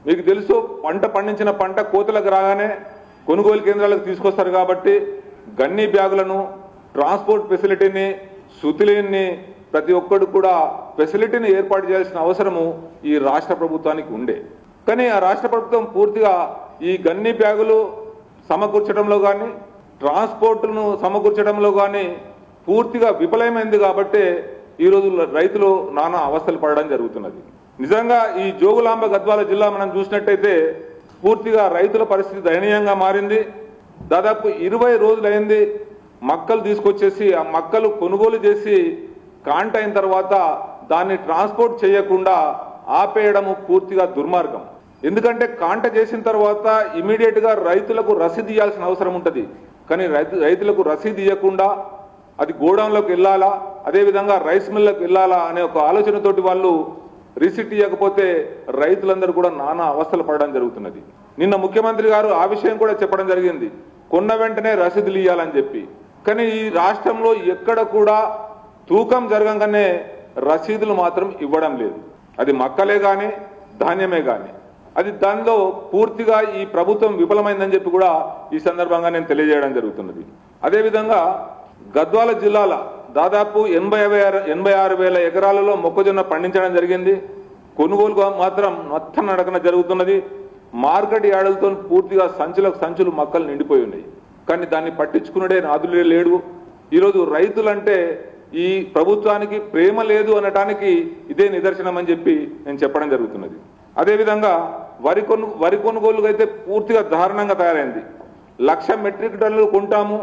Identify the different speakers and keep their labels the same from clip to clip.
Speaker 1: మీకు తెలుసు పంట పండించిన పంట కోతలకు రాగానే కొనుగోలు కేంద్రాలకు తీసుకొస్తారు కాబట్టి గన్ని బ్యాగులను ట్రాన్స్పోర్ట్ ఫెసిలిటీని సుతిలేని ప్రతి ఒక్కడు కూడా ఫెసిలిటీని ఏర్పాటు చేయాల్సిన అవసరము ఈ రాష్ట్ర ప్రభుత్వానికి ఉండే. కానీ ఆ రాష్ట్ర ప్రభుత్వం పూర్తిగా ఈ గన్ని బ్యాగులు సమకూర్చడంలో కానీ ట్రాన్స్పోర్ట్ను సమకూర్చడంలో కానీ పూర్తిగా విఫలమైంది కాబట్టి ఈరోజు రైతులు నానా అవస్థలు పడడం జరుగుతున్నది. నిజంగా ఈ జోగులాంబ గద్వాల జిల్లా మనం చూసినట్టయితే పూర్తిగా రైతుల పరిస్థితి దయనీయంగా మారింది. దాదాపు 20 రోజులైంది మక్కలు తీసుకొచ్చేసి ఆ మక్కలు కొనుగోలు చేసి కాంట అయిన తర్వాత దాన్ని ట్రాన్స్పోర్ట్ చేయకుండా ఆపేయడము పూర్తిగా దుర్మార్గం. ఎందుకంటే కాంట చేసిన తర్వాత ఇమీడియట్ గా రైతులకు రసీదు ఇవ్వాల్సిన అవసరం ఉంటుంది. కానీ రైతులకు రసీదు ఇవ్వకుండా అది గోడౌన్లోకి వెళ్ళాలా, అదేవిధంగా రైస్ మిల్లకు వెళ్ళాలా అనే ఒక ఆలోచనతోటి వాళ్ళు రిసిట్ ఇవ్వకపోతే రైతులందరూ కూడా నానా అవస్థలు పడడం జరుగుతున్నది. నిన్న ముఖ్యమంత్రి గారు ఆ విషయం కూడా చెప్పడం జరిగింది, కొన్న వెంటనే రసీదులు ఇవ్వాలని చెప్పి. కానీ ఈ రాష్ట్రంలో ఎక్కడ కూడా తూకం జరగంగానే రసీదులు మాత్రం ఇవ్వడం లేదు. అది మక్కలే కానీ ధాన్యమే కానీ అది దానిలో పూర్తిగా ఈ ప్రభుత్వం విఫలమైందని చెప్పి కూడా ఈ సందర్భంగా నేను తెలియజేయడం జరుగుతున్నది. అదేవిధంగా గద్వాల జిల్లాల దాదాపు 86,000 ఎకరాలలో మొక్కజొన్న పండించడం జరిగింది. కొనుగోలు మాత్రం మొత్తం నడకన జరుగుతున్నది. మార్కెట్ యార్డులతో పూర్తిగా సంచులు మక్కలు నిండిపోయి ఉన్నాయి. కానీ దాన్ని పట్టించుకునే నాదులే లేడు. ఈరోజు రైతులంటే ఈ ప్రభుత్వానికి ప్రేమ లేదు అనటానికి ఇదే నిదర్శనం అని చెప్పి నేను చెప్పడం జరుగుతున్నది. అదేవిధంగా వరి కొనుగోలు అయితే పూర్తిగా దారుణంగా తయారైంది. 1,00,000 మెట్రిక్ టన్నులు కొంటాము,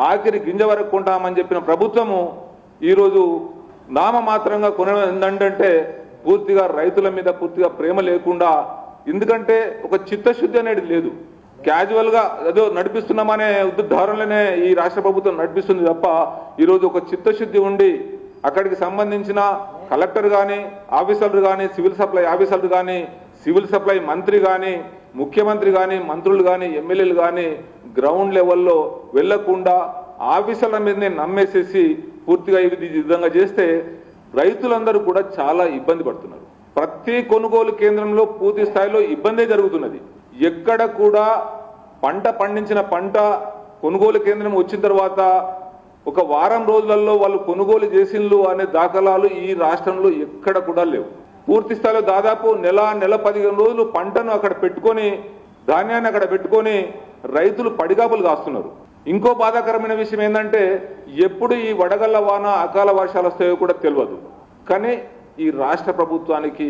Speaker 1: ఆఖరి గింజ వరకు కొంటామని చెప్పిన ప్రభుత్వము ఈరోజు నామమాత్రంగా కొనడం ఏంటంటే పూర్తిగా రైతుల మీద పూర్తిగా ప్రేమ లేకుండా, ఎందుకంటే ఒక చిత్తశుద్ధి అనేది లేదు. క్యాజువల్ గా ఏదో నడిపిస్తున్నామనే ధోరణిలోనే ఈ రాష్ట్ర ప్రభుత్వం నడిపిస్తుంది తప్ప ఈరోజు ఒక చిత్తశుద్ధి ఉండి అక్కడికి సంబంధించిన కలెక్టర్ కానీ ఆఫీసర్లు కానీ సివిల్ సప్లై ఆఫీసర్లు కానీ సివిల్ సప్లై మంత్రి కానీ ముఖ్యమంత్రి కానీ మంత్రులు కానీ ఎమ్మెల్యేలు కానీ గ్రౌండ్ లెవెల్లో వెళ్లకుండా ఆఫీసర్ల మీదనే నమ్మేసేసి పూర్తిగా ఈ విధంగా చేస్తే రైతులందరూ కూడా చాలా ఇబ్బంది పడుతున్నారు. ప్రతి కొనుగోలు కేంద్రంలో పూర్తి స్థాయిలో ఇబ్బందే జరుగుతున్నది. ఎక్కడ కూడా పంట పండించిన పంట కొనుగోలు కేంద్రం వచ్చిన తర్వాత ఒక వారం రోజులలో వాళ్ళు కొనుగోలు చేసిండ్రు అనే దాఖలాలు ఈ రాష్ట్రంలో ఎక్కడ కూడా లేవు. పూర్తి స్థాయిలో దాదాపు నెల 15 రోజులు పంటను అక్కడ పెట్టుకొని ధాన్యాన్ని అక్కడ పెట్టుకొని రైతులు పడిగాపులు కాస్తున్నారు. ఇంకో బాధాకరమైన విషయం ఏంటంటే ఎప్పుడు ఈ వడగళ్ల వాన అకాల వర్షాలు వస్తాయో కూడా తెలియదు. కానీ ఈ రాష్ట్ర ప్రభుత్వానికి